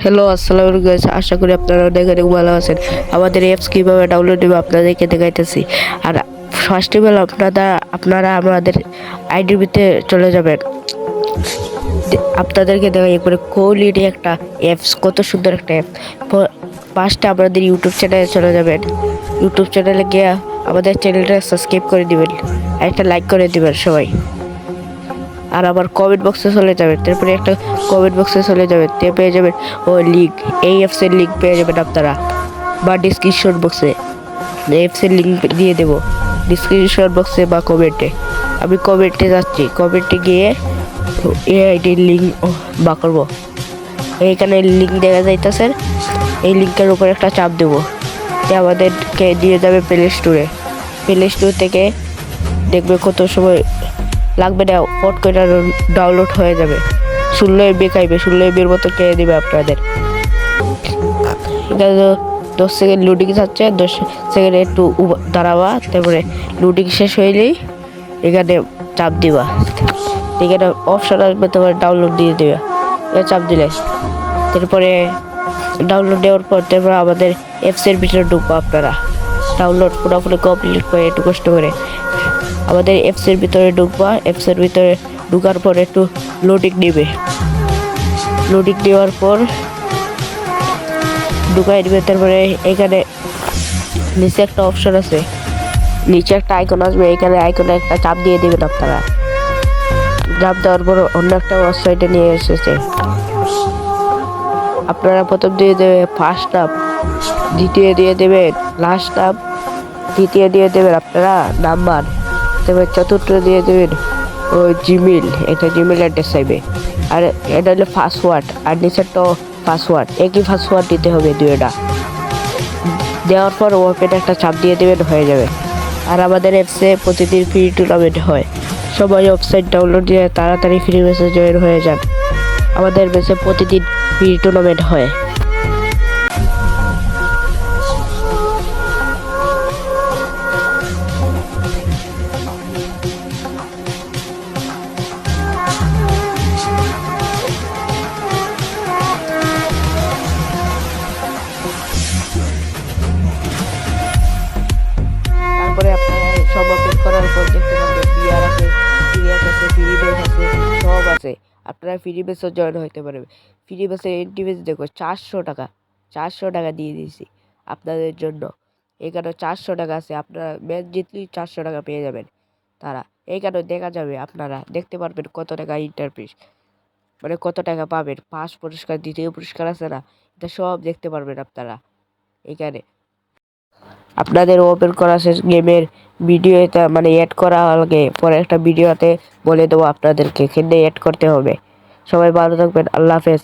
Hello, আসসালামু আলাইকুম guys. আশা করি আপনারা অনেক অনেক ভালো আছেন। আমাদের অ্যাপস কিভাবে ডাউনলোড দেবো আপনাদেরকে দেখাইতেছি। আর ফার্স্ট অফ অল আপনারা আমাদের আইডির ভিতরে চলে যাবেন। আপনাদেরকে দেখাই একবারে কোয়ালিটি একটা অ্যাপস, কত সুন্দর একটা অ্যাপ। ফার্স্টে আমাদের ইউটিউব চ্যানেলে চলে যাবেন। ইউটিউব চ্যানেলে গিয়ে আমাদের চ্যানেলটা সাবস্ক্রাইব করে দিবেন আর একটা লাইক করে দিবেন সবাই। আর আবার কমেন্ট বক্সে চলে যাবেন, তারপরে একটা কমেন্ট বক্সে চলে যাবেন, পেয়ে যাবেন ও লিঙ্ক, এই অ্যাপসের লিঙ্ক পেয়ে যাবেন আপনারা, বা ডিসক্রিপশন বক্সে অ্যাপসের লিঙ্ক দিয়ে দেবো ডিসক্রিপশন বক্সে বা কমেন্টে। আমি কমেন্টে যাচ্ছি, কমেন্টে গিয়ে এআইডির লিঙ্ক বা করবো। এইখানে লিঙ্ক দেখা যাইতেছে, এই লিঙ্কের উপর একটা চাপ দেবো, আমাদেরকে দিয়ে যাবে প্লে স্টোর থেকে। দেখবে কত সময় লাগবে না, ফট করে ডাউনলোড হয়ে যাবে। 16 MB খাইবে, 16 MB মতো খেয়ে দেবে আপনাদের। এটা 10 সেকেন্ড লোডিং যাচ্ছে, 10 সেকেন্ড একটু দাঁড়াবা, তারপরে লোডিং শেষ হইলেই এখানে চাপ দিবা, এখানে অপশন আসবে, তোমার ডাউনলোড দিয়ে দেবে। চাপ দিলে তারপরে ডাউনলোড দেওয়ার পর তারপরে আমাদের অ্যাপসের ভিতরে ঢুকবো। আপনারা ডাউনলোড পুরোপুরি কমপ্লিট করে একটু কষ্ট করে আমাদের অ্যাপসের ভিতরে ঢুকবা। অ্যাপসের ভিতরে ঢুকার পর একটু লোডিং নেবে, লোডিং নেওয়ার পর ঢুকাই দেবে। তারপরে এখানে নিচে একটা অপশন আছে, নিচে একটা আইকন আসবে, এখানে আইকনে একটা চাপ দিয়ে দেবেন আপনারা। চাপ দেওয়ার পর অন্য একটা ওয়েবসাইটে নিয়ে এসেছে। আপনারা প্রথম দিয়ে দেবে ফার্স্ট নাম, দ্বিতীয় দিয়ে দেবেন লাস্ট নাম, তৃতীয় দিয়ে দেবেন আপনারা নাম্বার, তারপর চতুর্থ দিয়ে দেবেন ও জিমেল, এটা জিমেল অ্যাড্রেস চাইবে। আর এটা হলো পাসওয়ার্ড, আর নিচেরটা পাসওয়ার্ড, একই পাসওয়ার্ড দিতে হবে দুইটা। দেওয়ার পর ওপেন একটা চাপ দিয়ে দেবেন, হয়ে যাবে। আর আমাদের অ্যাপসে প্রতিদিন ফ্রি টুর্নামেন্ট হয়, সবাই ওয়েবসাইট ডাউনলোড দিয়ে তাড়াতাড়ি ফ্রি ম্যাচে জয়েন হয়ে যান। আমাদের ম্যাচে প্রতিদিন ফ্রি টুর্নামেন্ট হয়। তারপরে আপনারা সব ওপেন করার পর দেখতে পাবেন বিআর আছে, সিরিয়াস আছে, ফ্রি বেস আছে, সব আছে। আপনারা ফ্রি বেসও জয়েন হইতে পারবেন। ফ্রি বেসের এন্ট্রি ফিস দেখো 400 টাকা, 400 টাকা দিয়ে দিয়েছি আপনাদের জন্য। এখানে 400 টাকা আছে, আপনারা ম্যাচ জিতলেই 400 টাকা পেয়ে যাবেন। তারা এইখানে দেখা যাবে, আপনারা দেখতে পারবেন কত টাকা ইন্টারফিস, মানে কত টাকা পাবেন। ফার্স্ট পুরস্কার, দ্বিতীয় পুরস্কার আছে না, এটা সব দেখতে পারবেন আপনারা এখানে। আপনাদের ওপেন করা শেষ, গেমের ভিডিওটা মানে অ্যাড করা লাগে, পরে একটা ভিডিওতে বলে দেবো আপনাদেরকে এখানে অ্যাড করতে হবে। সবাই ভালো থাকবেন, আল্লাহ হাফেজ।